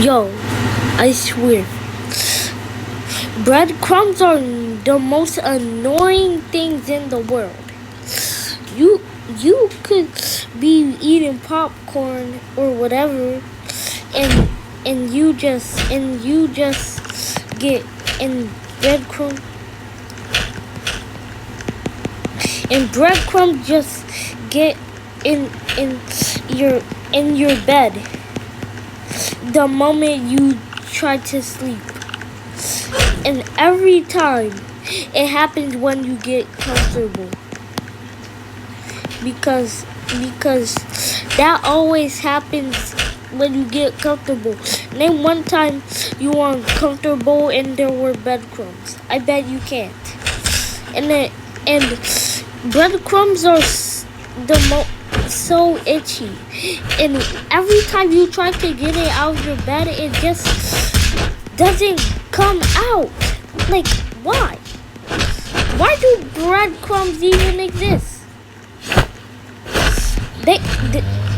Yo, I swear, breadcrumbs are the most annoying things in the world. You you could be eating popcorn or whatever, and you just get in breadcrumb and breadcrumbs just get in your in your bed the moment you try to sleep. And every time it happens when you get comfortable. Because that always happens when you get comfortable. Name one time you were uncomfortable and there were breadcrumbs. I bet you can't. And breadcrumbs are so itchy, and every time you try to get it out of your bed, it just doesn't come out. Like, why? Why do breadcrumbs even exist?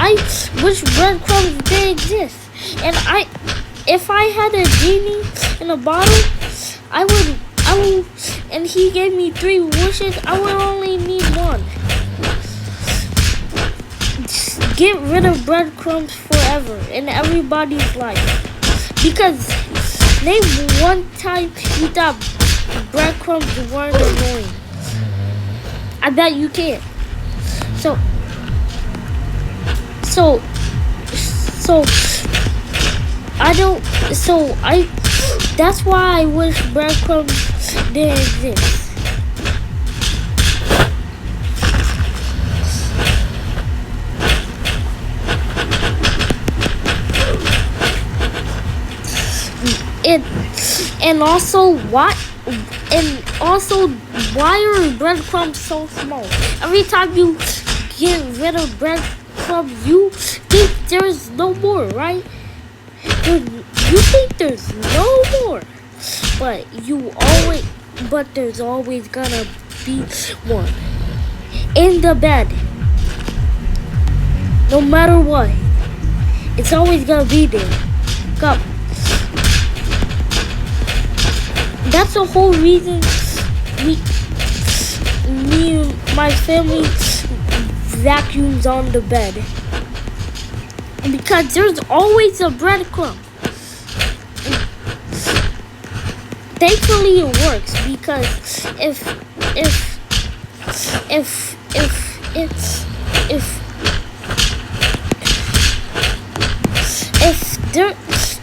I wish breadcrumbs did exist. And if I had a genie in a bottle, I would, and he gave me 3 wishes, I would only need one. Just get rid of breadcrumbs forever in everybody's life. Because name one time you thought breadcrumbs weren't annoying. I bet you can't. So I don't. That's why I wish breadcrumbs didn't exist. And also why are breadcrumbs so small? Every time you get rid of breadcrumbs, you think there's no more, right? You think there's no more, but there's always gonna be one in the bed. No matter what, it's always gonna be there. Come. That's the whole reason me and my family vacuums on the bed. Because there's always a breadcrumb. Thankfully it works, because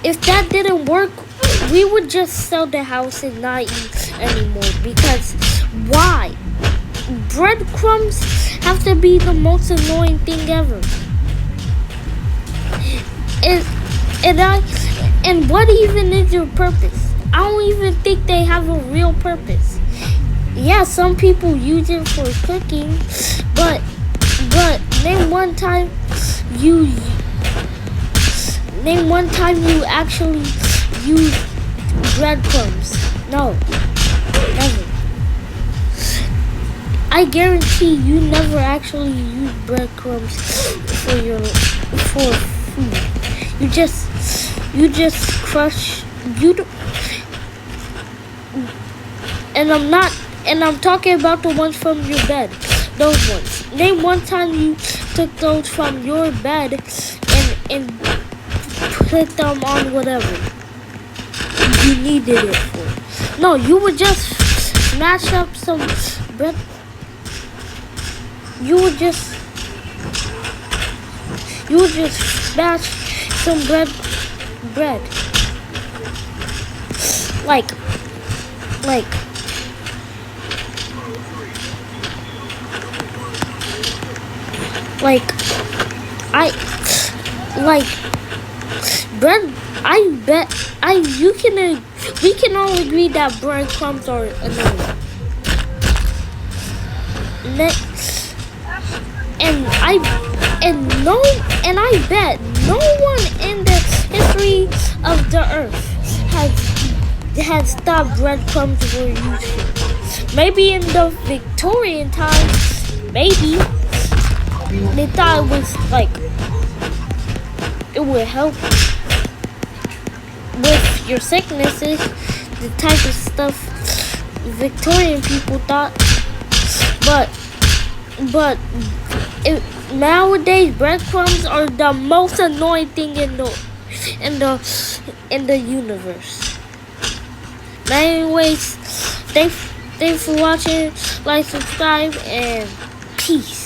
if that didn't work, we would just sell the house and not eat anymore. Because why? Breadcrumbs have to be the most annoying thing ever. And what even is your purpose? I don't even think they have a real purpose. Yeah, some people use it for cooking, but name one time you actually use breadcrumbs. No, never. I guarantee you never actually use breadcrumbs for food. You just crush and I'm talking about the ones from your bed. Those ones. Name one time you took those from your bed and put them on whatever you needed it for. No, you would just smash up some bread. You would just smash some bread. Like bread. We can all agree that breadcrumbs are annoying. And I bet no one in the history of the earth has thought breadcrumbs were useful. Maybe in the Victorian times, maybe they thought it was like it would help with your sicknesses, the type of stuff Victorian people thought. But nowadays breadcrumbs are the most annoying thing in the in the universe. But anyways, thanks for watching, like, subscribe, and peace.